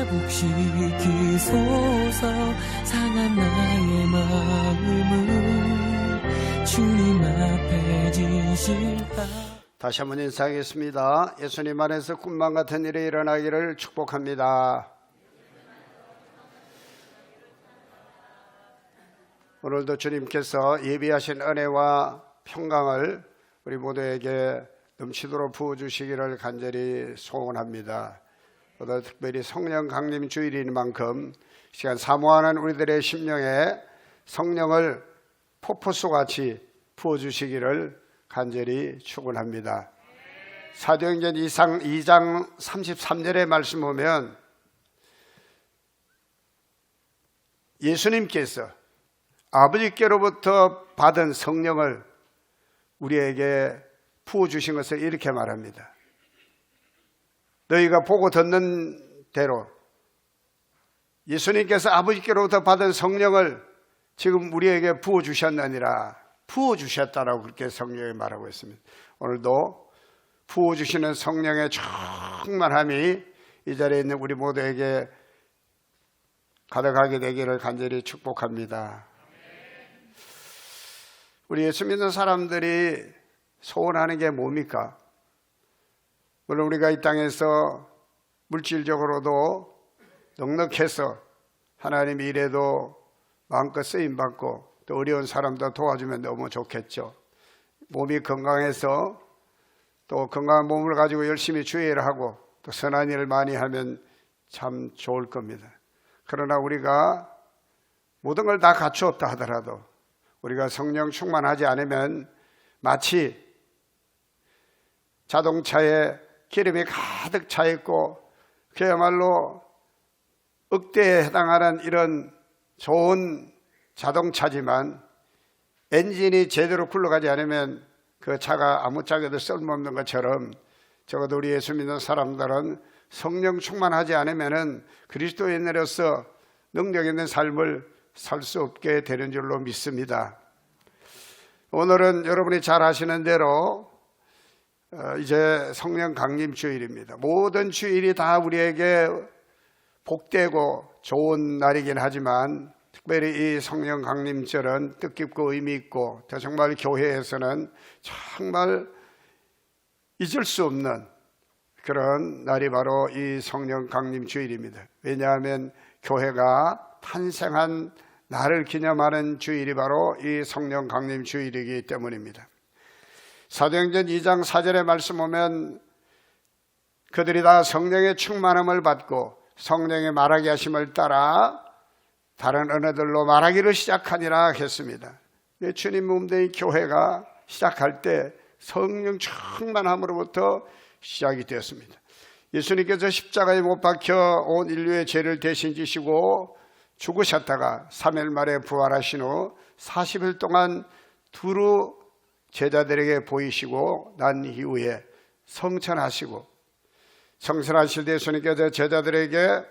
회복시키소서. 상한 나의 마음을 주님 앞에 진실다. 다시 한번 인사하겠습니다. 예수님 안에서 꿈만 같은 일이 일어나기를 축복합니다. 오늘도 주님께서 예비하신 은혜와 평강을 우리 모두에게 넘치도록 부어주시기를 간절히 소원합니다. 오늘 특별히 성령 강림 주일인 만큼 시간 사모하는 우리들의 심령에 성령을 폭포수같이 부어주시기를 간절히 축원합니다. 사도행전 2장 33절의 말씀 보면 예수님께서 아버지께로부터 받은 성령을 우리에게 부어주신 것을 이렇게 말합니다. 너희가 보고 듣는 대로 예수님께서 아버지께로부터 받은 성령을 지금 우리에게 부어주셨느니라. 부어주셨다라고 그렇게 성령이 말하고 있습니다. 오늘도 부어주시는 성령의 충만함이 이 자리에 있는 우리 모두에게 가득하게 되기를 간절히 축복합니다. 우리 예수 믿는 사람들이 소원하는 게 뭡니까? 물론 우리가 이 땅에서 물질적으로도 넉넉해서 하나님 일에도 마음껏 쓰임받고 또 어려운 사람도 도와주면 너무 좋겠죠. 몸이 건강해서 또 건강한 몸을 가지고 열심히 주의를 하고 또 선한 일을 많이 하면 참 좋을 겁니다. 그러나 우리가 모든 걸 다 갖추었다 하더라도 우리가 성령 충만하지 않으면 마치 자동차에 기름이 가득 차 있고 그야말로 억대에 해당하는 이런 좋은 자동차지만 엔진이 제대로 굴러가지 않으면 그 차가 아무짝에도 쓸모없는 것처럼 적어도 우리 예수 믿는 사람들은 성령 충만하지 않으면 그리스도인으로서 능력 있는 삶을 살 수 없게 되는 줄로 믿습니다. 오늘은 여러분이 잘 아시는 대로 이제 성령 강림 주일입니다. 모든 주일이 다 우리에게 복되고 좋은 날이긴 하지만 특별히 이 성령 강림절은 뜻깊고 의미 있고 또 정말 교회에서는 정말 잊을 수 없는 그런 날이 바로 이 성령 강림 주일입니다. 왜냐하면 교회가 탄생한 날을 기념하는 주일이 바로 이 성령 강림 주일이기 때문입니다. 사도행전 2장 4절의 말씀 보면 그들이 다 성령의 충만함을 받고 성령의 말하게 하심을 따라 다른 언어들로 말하기를 시작하니라 했습니다. 주님 몸된 교회가 시작할 때 성령 충만함으로부터 시작이 되었습니다. 예수님께서 십자가에 못 박혀 온 인류의 죄를 대신 지시고 죽으셨다가 3일 만에 부활하신 후 40일 동안 두루 제자들에게 보이시고 난 이후에 성천하시고 성천하실 때 예수님께서 제자들에게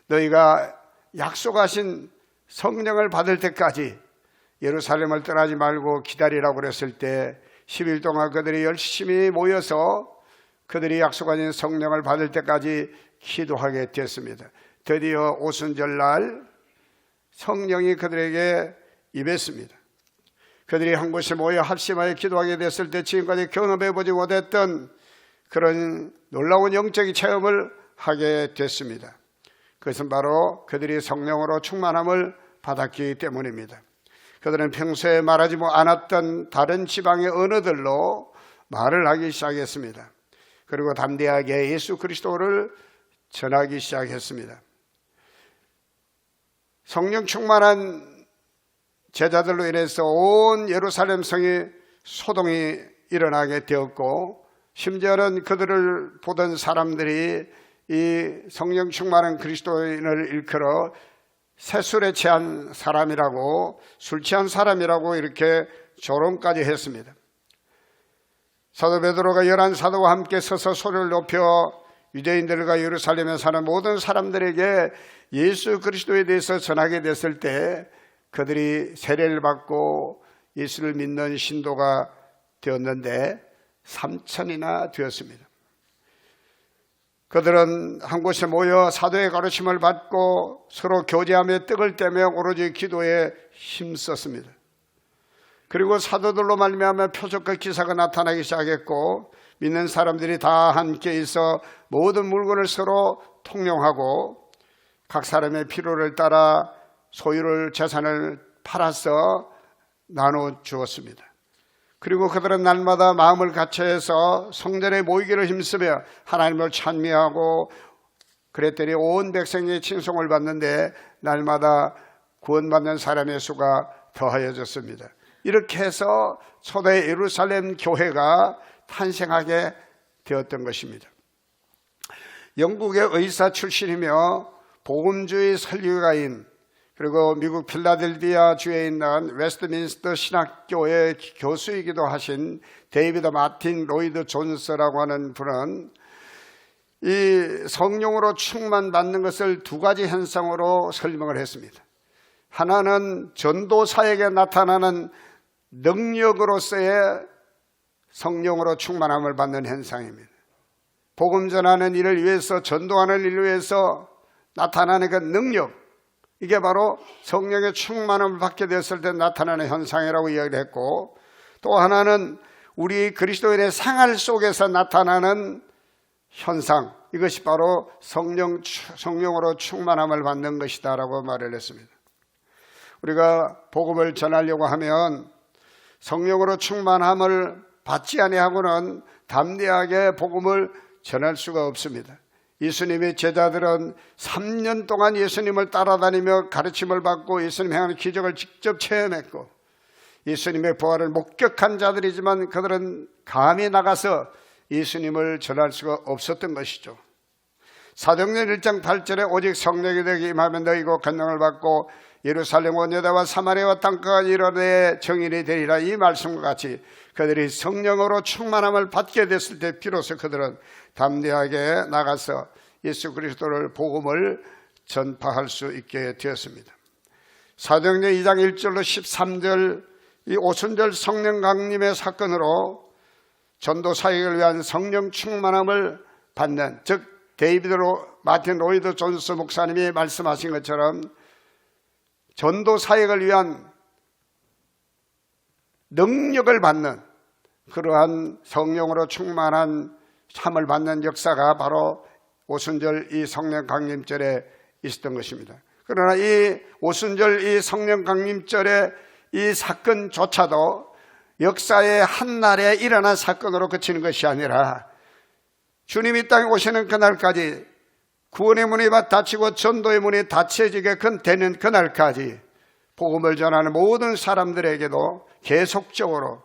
너희가 약속하신 성령을 받을 때까지 예루살렘을 떠나지 말고 기다리라고 그랬을 때 10일 동안 그들이 열심히 모여서 그들이 약속하신 성령을 받을 때까지 기도하게 됐습니다. 드디어 오순절날 성령이 그들에게 임했습니다. 그들이 한 곳에 모여 합심하여 기도하게 됐을 때 지금까지 경험해보지 못했던 그런 놀라운 영적인 체험을 하게 됐습니다. 그것은 바로 그들이 성령으로 충만함을 받았기 때문입니다. 그들은 평소에 말하지 않았던 다른 지방의 언어들로 말을 하기 시작했습니다. 그리고 담대하게 예수 그리스도를 전하기 시작했습니다. 성령 충만한 제자들로 인해서 온 예루살렘 성이 소동이 일어나게 되었고 심지어는 그들을 보던 사람들이 이 성령 충만한 그리스도인을 일컬어 새술에 취한 사람이라고 술 취한 사람이라고 이렇게 조롱까지 했습니다. 사도 베드로가 11사도와 함께 서서 소리를 높여 유대인들과 예루살렘에 사는 모든 사람들에게 예수 그리스도에 대해서 전하게 됐을 때 그들이 세례를 받고 예수를 믿는 신도가 되었는데 3,000이나 되었습니다. 그들은 한 곳에 모여 사도의 가르침을 받고 서로 교제하며 떡을 떼며 오로지 기도에 힘썼습니다. 그리고 사도들로 말미암아 표적과 기사가 나타나기 시작했고 믿는 사람들이 다 함께 있어 모든 물건을 서로 통용하고 각 사람의 필요를 따라 소유를 재산을 팔아서 나눠 주었습니다. 그리고 그들은 날마다 마음을 같이해서 성전에 모이기를 힘쓰며 하나님을 찬미하고 그랬더니 온 백성의 칭송을 받는데 날마다 구원받는 사람의 수가 더하여졌습니다. 이렇게 해서 초대 예루살렘 교회가 탄생하게 되었던 것입니다. 영국의 의사 출신이며 복음주의 설교가인 그리고 미국 필라델피아 주에 있는 웨스트민스터 신학교의 교수이기도 하신 데이비드 마틴 로이드 존스라고 하는 분은 이 성령으로 충만받는 것을 두 가지 현상으로 설명을 했습니다. 하나는 전도사에게 나타나는 능력으로서의 성령으로 충만함을 받는 현상입니다. 복음 전하는 일을 위해서 전도하는 일을 위해서 나타나는 그 능력, 이게 바로 성령의 충만함을 받게 되었을 때 나타나는 현상이라고 이야기를 했고, 또 하나는 우리 그리스도인의 생활 속에서 나타나는 현상, 이것이 바로 성령으로 충만함을 받는 것이다 라고 말을 했습니다. 우리가 복음을 전하려고 하면 성령으로 충만함을 받지 아니하고는 담대하게 복음을 전할 수가 없습니다. 예수님의 제자들은 3년 동안 예수님을 따라다니며 가르침을 받고 예수님 행하는 기적을 직접 체험했고 예수님의 부활을 목격한 자들이지만 그들은 감히 나가서 예수님을 전할 수가 없었던 것이죠. 사도행전 1장 8절에 오직 성령이 되게 임하면 너희고 권능을 받고 예루살렘 온 유다와 사마리아와 땅끝까지 이르되 정인이 되리라, 이 말씀과 같이 그들이 성령으로 충만함을 받게 됐을 때 비로소 그들은 담대하게 나가서 예수 그리스도를 복음을 전파할 수 있게 되었습니다. 사도행전 2장 1절로 13절 이 오순절 성령 강림의 사건으로 전도 사역을 위한 성령 충만함을 받는, 즉 데이비드 마틴 로이드 존스 목사님이 말씀하신 것처럼 전도 사역을 위한 능력을 받는 그러한 성령으로 충만한 참을 받는 역사가 바로 오순절 이 성령 강림절에 있었던 것입니다. 그러나 이 오순절 이 성령 강림절의 이 사건조차도 역사의 한날에 일어난 사건으로 그치는 것이 아니라 주님이 땅에 오시는 그날까지 구원의 문이 닫히고 전도의 문이 닫혀지게 되는 그날까지 복음을 전하는 모든 사람들에게도 계속적으로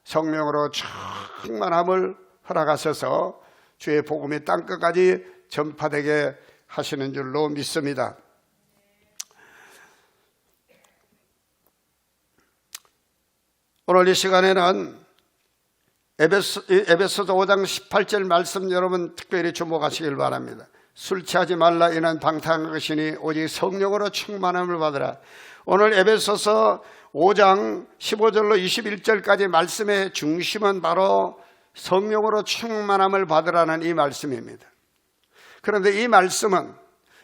성령으로 충만함을 허락하셔서 주의 복음이 땅끝까지 전파되게 하시는 줄로 믿습니다. 오늘 이 시간에는 에베소서 5장 18절 말씀 여러분 특별히 주목하시길 바랍니다. 술 취하지 말라, 이는 방탕한 것이니 오직 성령으로 충만함을 받으라. 오늘 에베소서 5장 15절로 21절까지 말씀의 중심은 바로 성령으로 충만함을 받으라는 이 말씀입니다. 그런데 이 말씀은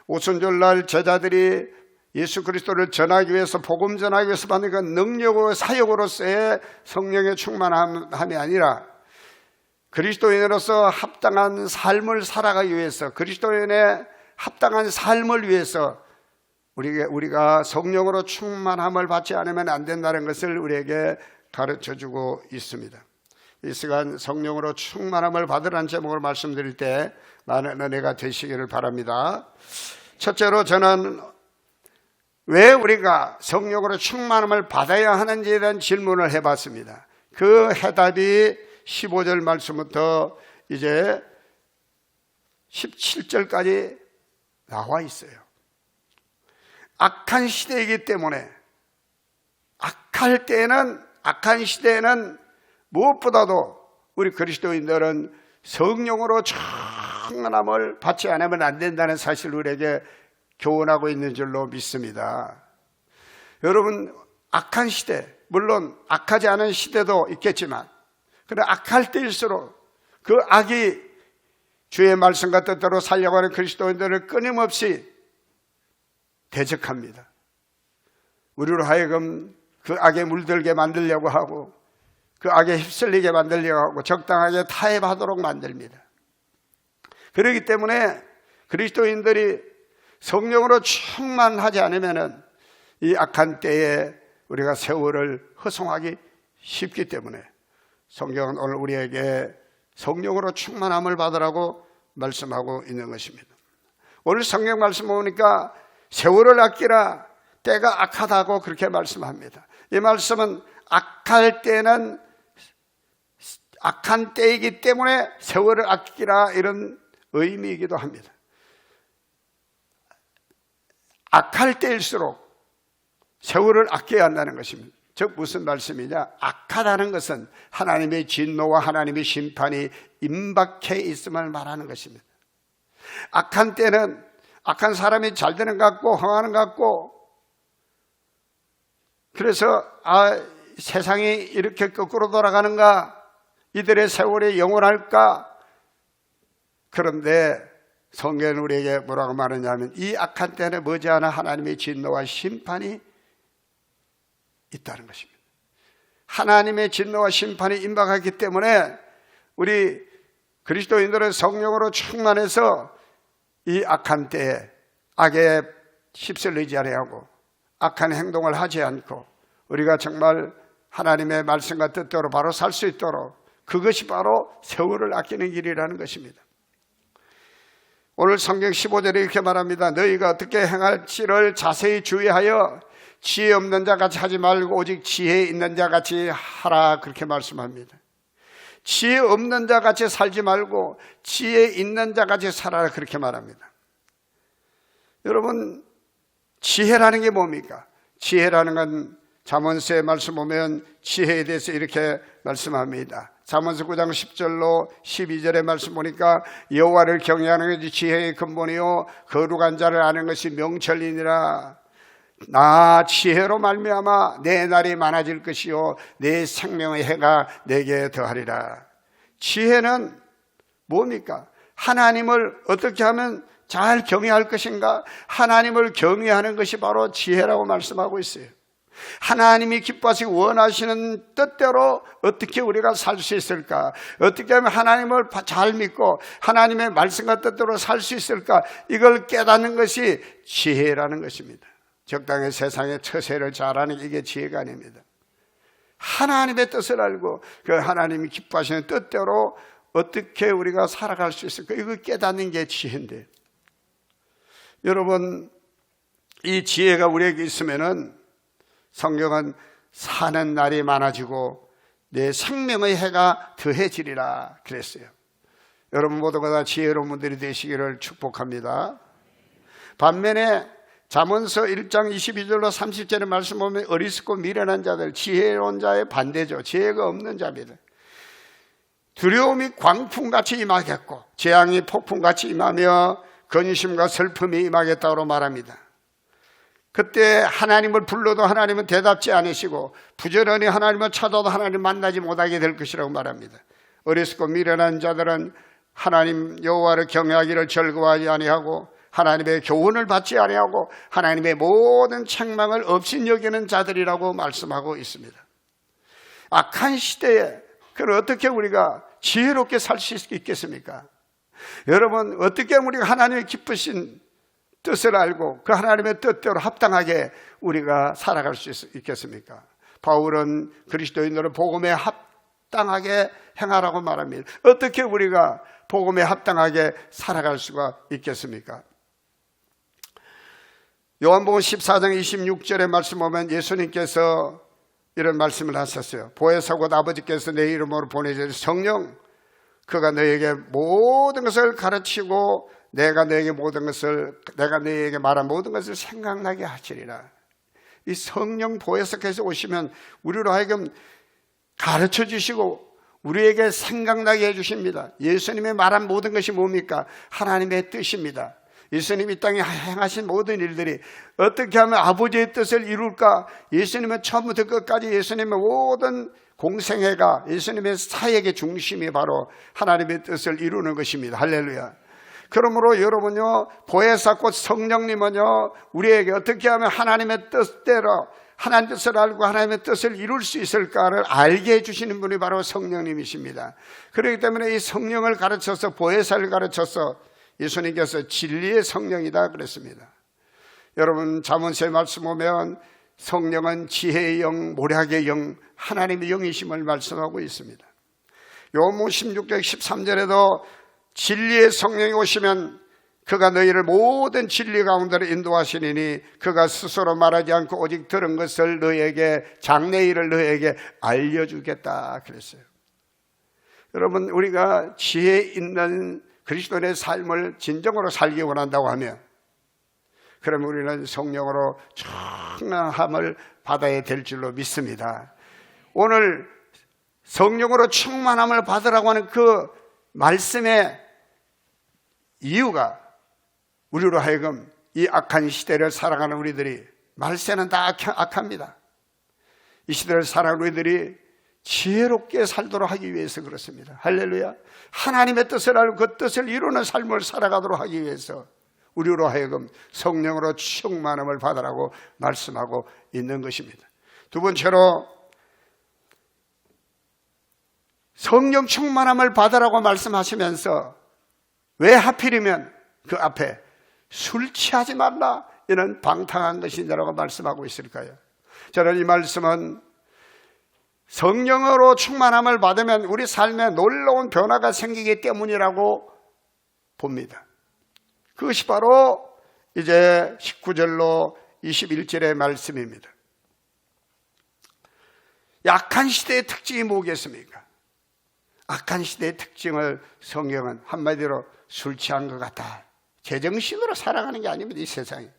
오순절날 제자들이 예수 그리스도를 전하기 위해서, 복음 전하기 위해서 받는 그 능력과 사역으로서의 성령의 충만함이 아니라 그리스도인으로서 합당한 삶을 살아가기 위해서, 그리스도인의 합당한 삶을 위해서 우리가 성령으로 충만함을 받지 않으면 안 된다는 것을 우리에게 가르쳐주고 있습니다. 이 시간 성령으로 충만함을 받으라는 제목으로 말씀드릴 때 많은 은혜가 되시기를 바랍니다. 첫째로 저는 왜 우리가 성령으로 충만함을 받아야 하는지에 대한 질문을 해봤습니다. 그 해답이 15절 말씀부터 이제 17절까지 나와 있어요. 악한 시대이기 때문에, 악한 시대에는 무엇보다도 우리 그리스도인들은 성령으로 충만함을 받지 않으면 안 된다는 사실을 우리에게 교훈하고 있는 줄로 믿습니다. 여러분, 악한 시대, 물론 악하지 않은 시대도 있겠지만, 그러나 악할 때일수록 그 악이 주의 말씀과 뜻대로 살려고 하는 그리스도인들을 끊임없이 대적합니다. 우리로 하여금 그 악에 물들게 만들려고 하고 그 악에 휩쓸리게 만들려고 하고 적당하게 타협하도록 만듭니다. 그렇기 때문에 그리스도인들이 성령으로 충만하지 않으면 이 악한 때에 우리가 세월을 허송하기 쉽기 때문에 성경은 오늘 우리에게 성령으로 충만함을 받으라고 말씀하고 있는 것입니다. 오늘 성경 말씀 보니까 세월을 아끼라 때가 악하다고 그렇게 말씀합니다. 이 말씀은 악할 때는 악한 때이기 때문에 세월을 아끼라 이런 의미이기도 합니다. 악할 때일수록 세월을 아껴야 한다는 것입니다. 즉 무슨 말씀이냐? 악하다는 것은 하나님의 진노와 하나님의 심판이 임박해 있음을 말하는 것입니다. 악한 때는 악한 사람이 잘 되는 것 같고 흥하는 것 같고 그래서 세상이 이렇게 거꾸로 돌아가는가? 이들의 세월이 영원할까? 그런데 성경은 우리에게 뭐라고 말하냐면 이 악한 때는 머지않아 하나님의 진노와 심판이 있다는 것입니다. 하나님의 진노와 심판이 임박하기 때문에 우리 그리스도인들은 성령으로 충만해서 이 악한 때에 악에 휩쓸리지 아니하고 악한 행동을 하지 않고 우리가 정말 하나님의 말씀과 뜻대로 바로 살 수 있도록 그것이 바로 세월을 아끼는 길이라는 것입니다. 오늘 성경 15절에 이렇게 말합니다. 너희가 어떻게 행할지를 자세히 주의하여 지혜 없는 자 같이 하지 말고 오직 지혜 있는 자 같이 하라 그렇게 말씀합니다. 지혜 없는 자 같이 살지 말고 지혜 있는 자 같이 살아라 그렇게 말합니다. 여러분 지혜라는 게 뭡니까? 지혜라는 건 잠언서의 말씀 보면 지혜에 대해서 이렇게 말씀합니다. 잠언서 9장 10절로 12절의 말씀 보니까 여호와를 경외하는 것이 지혜의 근본이요 거룩한 자를 아는 것이 명철이니라. 나 지혜로 말미암아 내 날이 많아질 것이요 내 생명의 해가 내게 더하리라. 지혜는 뭡니까? 하나님을 어떻게 하면 잘 경외할 것인가? 하나님을 경외하는 것이 바로 지혜라고 말씀하고 있어요. 하나님이 기뻐하시고 원하시는 뜻대로 어떻게 우리가 살 수 있을까? 어떻게 하면 하나님을 잘 믿고 하나님의 말씀과 뜻대로 살 수 있을까? 이걸 깨닫는 것이 지혜라는 것입니다. 적당히 세상의 처세를 잘하는 이게 지혜가 아닙니다. 하나님의 뜻을 알고 그 하나님이 기뻐하시는 뜻대로 어떻게 우리가 살아갈 수 있을까? 이걸 깨닫는 게 지혜인데 여러분 이 지혜가 우리에게 있으면은 성경은 사는 날이 많아지고 내 생명의 해가 더해지리라 그랬어요. 여러분 모두가 다 지혜로운 분들이 되시기를 축복합니다. 반면에 잠언서 1장 22절로 30절의 말씀 보면 어리석고 미련한 자들, 지혜로운 자의 반대죠. 지혜가 없는 자입니다. 두려움이 광풍같이 임하겠고 재앙이 폭풍같이 임하며 근심과 슬픔이 임하겠다고 말합니다. 그때 하나님을 불러도 하나님은 대답지 않으시고 부지런히 하나님을 찾아도 하나님 만나지 못하게 될 것이라고 말합니다. 어리석고 미련한 자들은 하나님 여호와를 경외하기를 즐거워하지 아니하고 하나님의 교훈을 받지 아니하고 하나님의 모든 책망을 업신여기는 자들이라고 말씀하고 있습니다. 악한 시대에 그럼 어떻게 우리가 지혜롭게 살 수 있겠습니까? 여러분 어떻게 우리가 하나님의 기쁘신 뜻을 알고 그 하나님의 뜻대로 합당하게 우리가 살아갈 수 있겠습니까? 바울은 그리스도인들은 복음에 합당하게 행하라고 말합니다. 어떻게 우리가 복음에 합당하게 살아갈 수가 있겠습니까? 요한복음 14장 26절의 말씀 보면 예수님께서 이런 말씀을 하셨어요. 보혜사 곧 아버지께서 내 이름으로 보내실 성령 그가 너에게 모든 것을 가르치고 내가 너에게 말한 모든 것을 생각나게 하시리라. 이 성령 보혜사께서 오시면 우리로 하여금 가르쳐 주시고 우리에게 생각나게 해주십니다. 예수님의 말한 모든 것이 뭡니까? 하나님의 뜻입니다. 예수님이 이 땅에 행하신 모든 일들이 어떻게 하면 아버지의 뜻을 이룰까? 예수님은 처음부터 끝까지 예수님의 모든 공생애가 예수님의 사역의 중심이 바로 하나님의 뜻을 이루는 것입니다. 할렐루야. 그러므로 여러분요, 보혜사 곧 성령님은요, 우리에게 어떻게 하면 하나님의 뜻대로 하나님 뜻을 알고 하나님의 뜻을 이룰 수 있을까를 알게 해주시는 분이 바로 성령님이십니다. 그렇기 때문에 이 성령을 가르쳐서 보혜사를 가르쳐서 예수님께서 진리의 성령이다 그랬습니다. 여러분 잠언서의 말씀 보면 성령은 지혜의 영, 모략의 영, 하나님의 영이심을 말씀하고 있습니다. 요한복음 16장 13절에도 진리의 성령이 오시면 그가 너희를 모든 진리 가운데로 인도하시리니 그가 스스로 말하지 않고 오직 들은 것을 너희에게 장래일을 너희에게 알려주겠다 그랬어요. 여러분 우리가 지혜 있는 그리스도인의 삶을 진정으로 살기 원한다고 하면 그러면 우리는 성령으로 충만함을 받아야 될 줄로 믿습니다. 오늘 성령으로 충만함을 받으라고 하는 그 말씀의 이유가 우리로 하여금 이 악한 시대를 살아가는 우리들이, 말세는 다 악합니다. 이 시대를 살아가는 우리들이 지혜롭게 살도록 하기 위해서 그렇습니다. 할렐루야. 하나님의 뜻을 알고 그 뜻을 이루는 삶을 살아가도록 하기 위해서 우리로 하여금 성령으로 충만함을 받으라고 말씀하고 있는 것입니다. 두 번째로 성령 충만함을 받으라고 말씀하시면서 왜 하필이면 그 앞에 술 취하지 말라 이런 방탕한 것이냐라고 말씀하고 있을까요? 저는 이 말씀은 성령으로 충만함을 받으면 우리 삶에 놀라운 변화가 생기기 때문이라고 봅니다. 그것이 바로 이제 19절로 21절의 말씀입니다. 약한 시대의 특징이 뭐겠습니까? 악한 시대의 특징을 성경은 한마디로 술 취한 것 같다. 제정신으로 살아가는 게 아닙니다. 이 세상에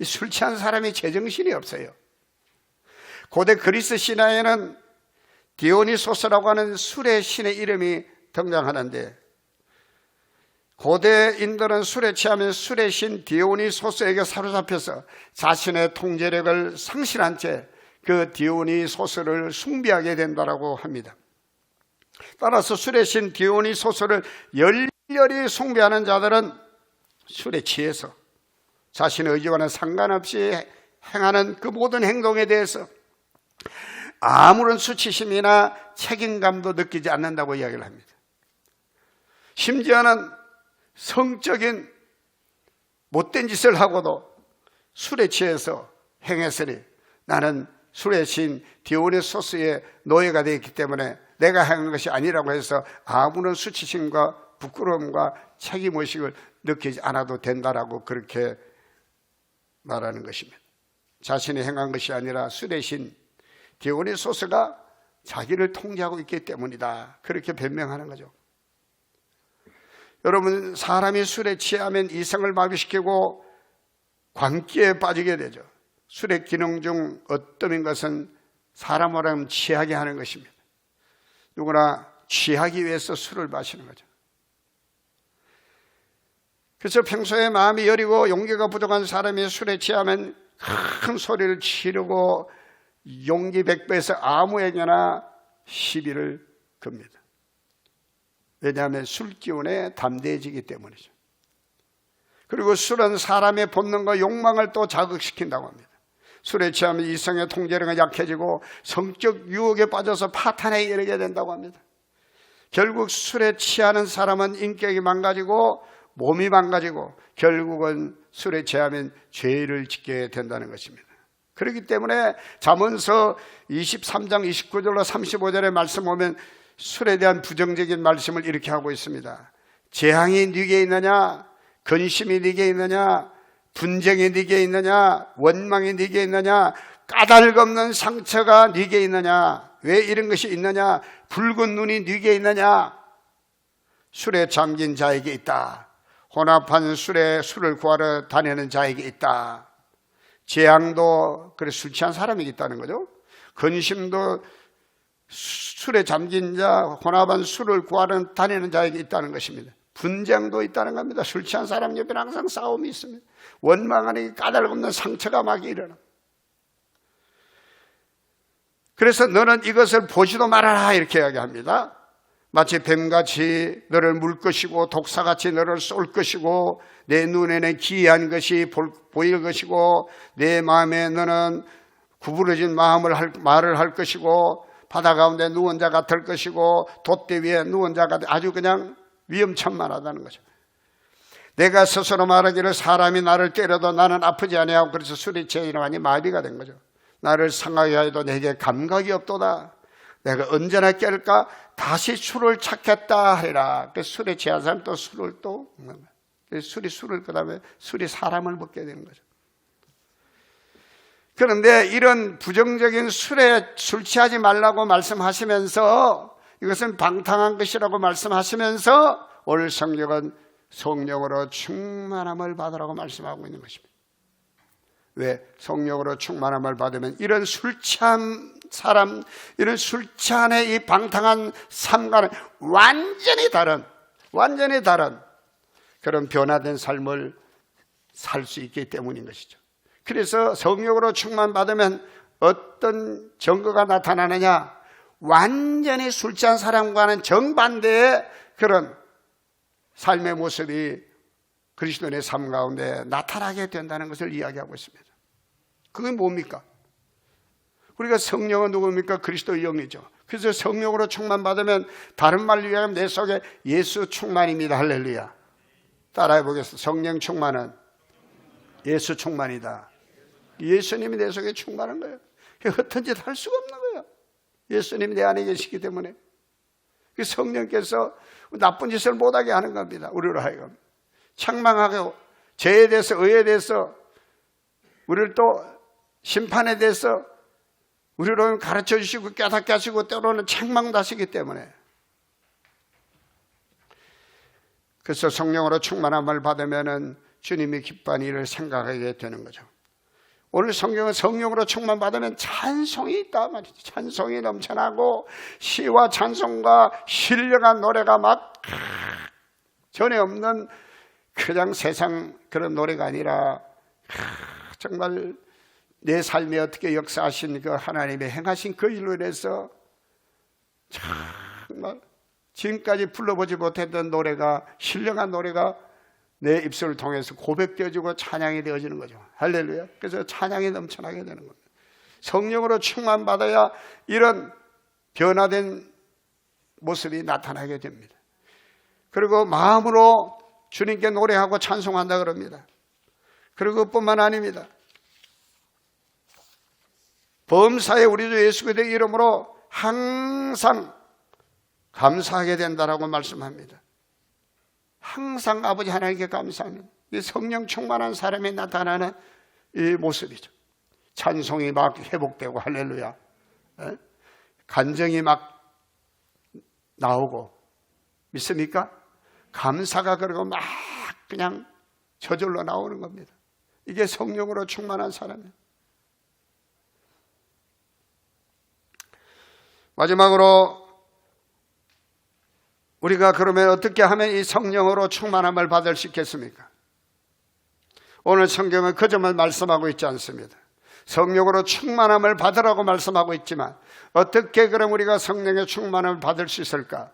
술 취한 사람이 제정신이 없어요. 고대 그리스 신화에는 디오니소스라고 하는 술의 신의 이름이 등장하는데 고대인들은 술에 취하면 술의 신 디오니소스에게 사로잡혀서 자신의 통제력을 상실한 채 그 디오니소스를 숭배하게 된다고 합니다. 따라서 술의 신 디오니소스를 열렬히 숭배하는 자들은 술에 취해서 자신의 의지와는 상관없이 행하는 그 모든 행동에 대해서 아무런 수치심이나 책임감도 느끼지 않는다고 이야기를 합니다. 심지어는 성적인 못된 짓을 하고도 술에 취해서 행했으니 나는 술의 신 디오니소스의 노예가 되었기 때문에 내가 행한 것이 아니라고 해서 아무런 수치심과 부끄러움과 책임의식을 느끼지 않아도 된다라고 그렇게 말하는 것입니다. 자신이 행한 것이 아니라 술의 신 디오니소스가 자기를 통제하고 있기 때문이다. 그렇게 변명하는 거죠. 여러분 사람이 술에 취하면 이성을 마비시키고 광기에 빠지게 되죠. 술의 기능 중 어떤 것은 사람을 하면 취하게 하는 것입니다. 누구나 취하기 위해서 술을 마시는 거죠. 그래서 평소에 마음이 여리고 용기가 부족한 사람이 술에 취하면 큰 소리를 지르고 용기 백배에서 아무에게나 시비를 겁니다. 왜냐하면 술 기운에 담대해지기 때문이죠. 그리고 술은 사람의 본능과 욕망을 또 자극시킨다고 합니다. 술에 취하면 이성의 통제력이 약해지고 성적 유혹에 빠져서 파탄에 이르게 된다고 합니다. 결국 술에 취하는 사람은 인격이 망가지고 몸이 망가지고 결국은 술에 취하면 죄를 짓게 된다는 것입니다. 그렇기 때문에 잠언서 23장 29절로 35절의 말씀 보면 술에 대한 부정적인 말씀을 이렇게 하고 있습니다. 재앙이 네게 있느냐, 근심이 네게 있느냐, 분쟁이 네게 있느냐, 원망이 네게 있느냐, 까닭 없는 상처가 네게 있느냐, 왜 이런 것이 있느냐, 붉은 눈이 네게 있느냐, 술에 잠긴 자에게 있다. 혼합한 술을 구하러 다니는 자에게 있다. 재앙도 그래 술 취한 사람에게 있다는 거죠. 근심도 술에 잠긴 자, 혼합한 술을 구하러 다니는 자에게 있다는 것입니다. 분쟁도 있다는 겁니다. 술 취한 사람 옆에는 항상 싸움이 있습니다. 원망하니 까닭없는 상처가 막 일어나. 그래서 너는 이것을 보지도 말아라 이렇게 이야기합니다. 마치 뱀같이 너를 물 것이고 독사같이 너를 쏠 것이고 내 눈에는 기이한 것이 보일 것이고 내 마음에 너는 구부러진 말을 할 것이고 바다 가운데 누운 자 같을 것이고 돛대 위에 누운 자 같을 아주 그냥 위험천만하다는 거죠. 내가 스스로 말하기를 사람이 나를 때려도 나는 아프지 아니하고 그래서 술이 취하니 마비가 된 거죠. 나를 상하게 하여도 내게 감각이 없도다. 내가 언제나 깰까 다시 술을 찾겠다 하리라. 그 술에 취한 사람 또 술을 또 술을 그 다음에 술이 사람을 먹게 되는 거죠. 그런데 이런 부정적인 술에 술 취하지 말라고 말씀하시면서 이것은 방탕한 것이라고 말씀하시면서 오늘 성경은 성령으로 충만함을 받으라고 말씀하고 있는 것입니다. 왜? 성령으로 충만함을 받으면 이런 술 취한 사람, 이런 술 취한의 이 방탕한 삶과는 완전히 다른 그런 변화된 삶을 살 수 있기 때문인 것이죠. 그래서 성령으로 충만받으면 어떤 증거가 나타나느냐? 완전히 술 취한 사람과는 정반대의 그런 삶의 모습이 그리스도인의 삶 가운데 나타나게 된다는 것을 이야기하고 있습니다. 그게 뭡니까? 우리가 성령은 누굽니까? 그리스도의 영이죠. 그래서 성령으로 충만받으면 다른 말로 이야기하면 내 속에 예수 충만입니다. 할렐루야. 따라해 보겠습니다. 성령 충만은 예수 충만이다. 예수님이 내 속에 충만한 거예요. 어떤 짓 할 수가 없는 거예요. 예수님이 내 안에 계시기 때문에. 성령께서 나쁜 짓을 못하게 하는 겁니다. 우리로 하여금 책망하고 죄에 대해서 의에 대해서 우리를 또 심판에 대해서 우리로 가르쳐 주시고 깨닫게 하시고 때로는 책망도 하시기 때문에. 그래서 성령으로 충만함을 받으면 주님이 기뻐하는 일을 생각하게 되는 거죠. 오늘 성경은 성령으로 충만받으면 찬송이 있다 말이죠. 찬송이 넘쳐나고 시와 찬송과 신령한 노래가 막 전에 없는 그냥 세상 그런 노래가 아니라 정말 내 삶에 어떻게 역사하신 그 하나님의 행하신 그 일로 인해서 정말 지금까지 불러보지 못했던 노래가 신령한 노래가 내 입술을 통해서 고백되어지고 찬양이 되어지는 거죠. 할렐루야. 그래서 찬양이 넘쳐나게 되는 겁니다. 성령으로 충만받아야 이런 변화된 모습이 나타나게 됩니다. 그리고 마음으로 주님께 노래하고 찬송한다 그럽니다. 그리고 그뿐만 아닙니다. 범사에 우리 주 예수 그리스도의 이름으로 항상 감사하게 된다라고 말씀합니다. 항상 아버지 하나님께 감사하는 이 성령 충만한 사람이 나타나는 이 모습이죠. 찬송이 막 회복되고 할렐루야. 간정이 막 나오고 믿습니까? 감사가 그러고 막 그냥 저절로 나오는 겁니다. 이게 성령으로 충만한 사람이에요. 마지막으로 우리가 그러면 어떻게 하면 이 성령으로 충만함을 받을 수 있겠습니까? 오늘 성경은 그 점을 말씀하고 있지 않습니다. 성령으로 충만함을 받으라고 말씀하고 있지만 어떻게 그럼 우리가 성령의 충만함을 받을 수 있을까?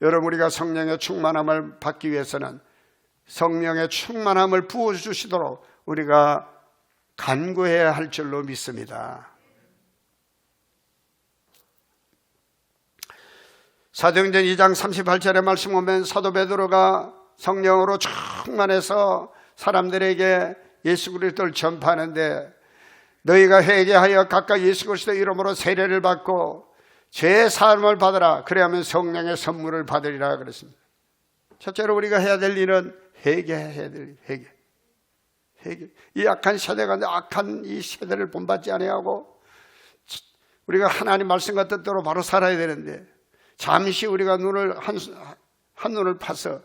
여러분, 우리가 성령의 충만함을 받기 위해서는 성령의 충만함을 부어주시도록 우리가 간구해야 할 줄로 믿습니다. 사도행전 2장 38절의 말씀 보면 사도 베드로가 성령으로 충만해서 사람들에게 예수 그리스도를 전파하는데 너희가 회개하여 각각 예수 그리스도의 이름으로 세례를 받고 죄 사함을 받으라. 그래야만 성령의 선물을 받으리라 그랬습니다. 첫째로 우리가 해야 될 일은 회개해야 될 일, 회개. 이 악한 세대가 악한 이 세대를 본받지 아니하고 우리가 하나님 말씀과 뜻대로 바로 살아야 되는데 잠시 우리가 한눈을 파서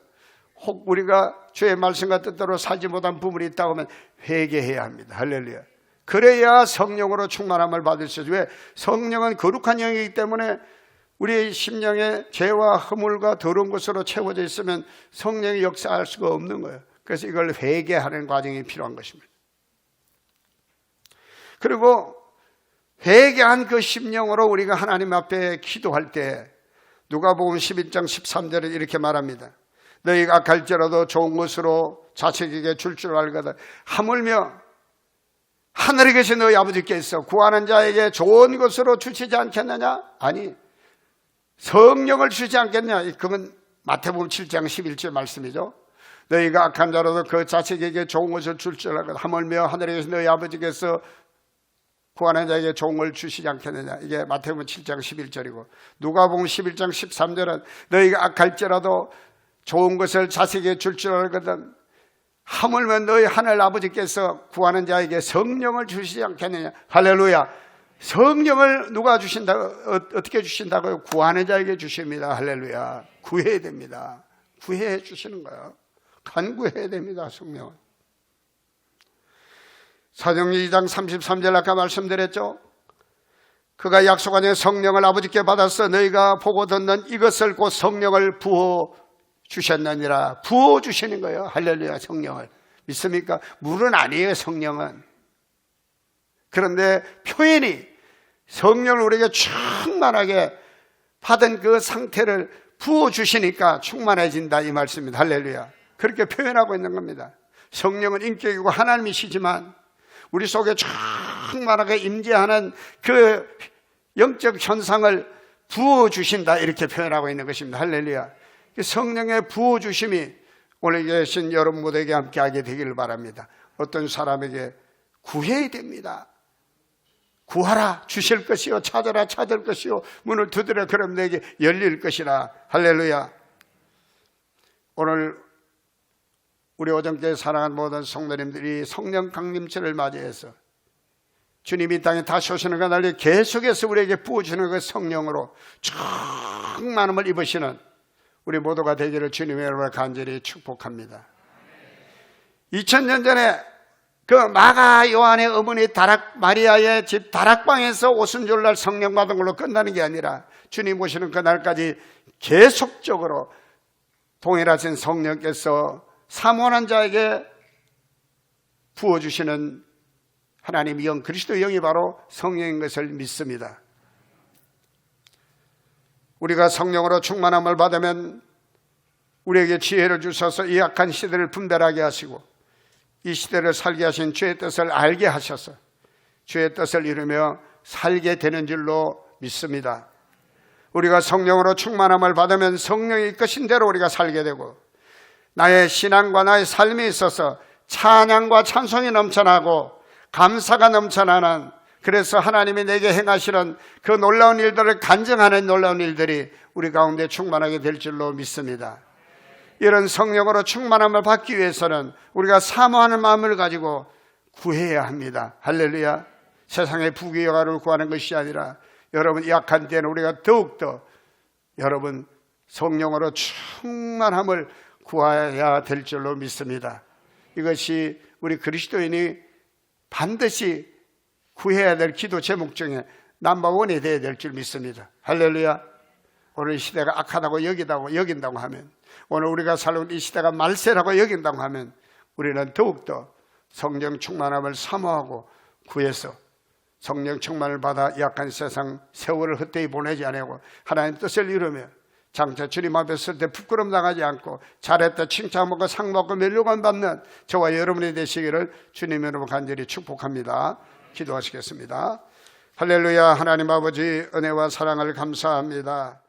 혹 우리가 주의 말씀과 뜻대로 살지 못한 부분이 있다고 하면 회개해야 합니다. 할렐루야. 그래야 성령으로 충만함을 받을 수 있어요. 왜? 성령은 거룩한 영이기 때문에 우리의 심령에 죄와 허물과 더러운 것으로 채워져 있으면 성령이 역사할 수가 없는 거예요. 그래서 이걸 회개하는 과정이 필요한 것입니다. 그리고 회개한 그 심령으로 우리가 하나님 앞에 기도할 때 누가복음 11장 13절에 이렇게 말합니다. 너희가 악할지라도 좋은 것으로 자식에게 줄 줄 알거든. 하물며 하늘에 계신 너희 아버지께서 구하는 자에게 좋은 것으로 주시지 않겠느냐? 아니, 성령을 주지 않겠냐? 그건 마태복음 7장 11절 말씀이죠. 너희가 악한 자라도 그 자식에게 좋은 것을 줄 줄 알거든. 하물며 하늘에 계신 너희 아버지께서 구하는 자에게 좋은 걸 주시지 않겠느냐. 이게 마태복음 7장 11절이고 누가복음 11장 13절은 너희가 악할지라도 좋은 것을 자식에게 줄 줄 알거든. 하물며 너희 하늘 아버지께서 구하는 자에게 성령을 주시지 않겠느냐. 할렐루야. 성령을 누가 주신다고, 어떻게 주신다고요? 구하는 자에게 주십니다. 할렐루야. 구해야 됩니다. 구해 주시는 거예요. 간구해야 됩니다. 성령을. 사도행전 2장 33절 아까 말씀드렸죠. 그가 약속한 성령을 아버지께 받아서 너희가 보고 듣는 이것을 곧 성령을 부어 주셨느니라. 부어 주시는 거예요. 할렐루야. 성령을 믿습니까? 물은 아니에요. 성령은. 그런데 표현이 성령을 우리에게 충만하게 받은 그 상태를 부어 주시니까 충만해진다 이 말씀입니다. 할렐루야. 그렇게 표현하고 있는 겁니다. 성령은 인격이고 하나님이시지만 우리 속에 충만하게 임재하는 그 영적 현상을 부어주신다 이렇게 표현하고 있는 것입니다. 할렐루야. 성령의 부어주심이 오늘 계신 여러분 모두에게 함께하게 되기를 바랍니다. 어떤 사람에게 구해야 됩니다. 구하라 주실 것이요, 찾아라 찾을 것이요, 문을 두드려 그럼 내게 열릴 것이라. 할렐루야. 오늘 우리 오정교회 사랑하는 모든 성도님들이 성령 강림절을 맞이해서 주님이 이 땅에 다시 오시는 그날에 계속해서 우리에게 부어주는 그 성령으로 충만함을 입으시는 우리 모두가 되기를 주님의 이름으로 간절히 축복합니다. 2000년 전에 그 마가 요한의 어머니 마리아의 집 다락방에서 오순절날 성령 받은 걸로 끝나는 게 아니라 주님 오시는 그날까지 계속적으로 동일하신 성령께서 사모하는 자에게 부어주시는 하나님의 영, 그리스도의 영이 바로 성령인 것을 믿습니다. 우리가 성령으로 충만함을 받으면 우리에게 지혜를 주셔서 이 악한 시대를 분별하게 하시고 이 시대를 살게 하신 주의 뜻을 알게 하셔서 주의 뜻을 이루며 살게 되는 줄로 믿습니다. 우리가 성령으로 충만함을 받으면 성령이 이끄신 대로 우리가 살게 되고 나의 신앙과 나의 삶에 있어서 찬양과 찬송이 넘쳐나고 감사가 넘쳐나는, 그래서 하나님이 내게 행하시는 그 놀라운 일들을 간증하는 놀라운 일들이 우리 가운데 충만하게 될 줄로 믿습니다. 이런 성령으로 충만함을 받기 위해서는 우리가 사모하는 마음을 가지고 구해야 합니다. 할렐루야. 세상의 부귀영화를 구하는 것이 아니라 여러분 약한 때는 우리가 더욱더 여러분 성령으로 충만함을 구해야 될 줄로 믿습니다. 이것이 우리 그리스도인이 반드시 구해야 될 기도 제목 중에 넘버원이 되어야 될 줄 믿습니다. 할렐루야. 오늘 시대가 악하다고 여긴다고 하면, 오늘 우리가 살고 이 시대가 말세라고 여긴다고 하면 우리는 더욱더 성령 충만함을 사모하고 구해서 성령 충만을 받아 약한 세상 세월을 헛되이 보내지 않고 하나님 뜻을 이루며 장차 주님 앞에 설 때 부끄럼 당하지 않고 잘했다 칭찬받고 상 받고 멸류관 받는 저와 여러분이 되시기를 주님 여러분 간절히 축복합니다. 기도하시겠습니다. 할렐루야. 하나님 아버지 은혜와 사랑을 감사합니다.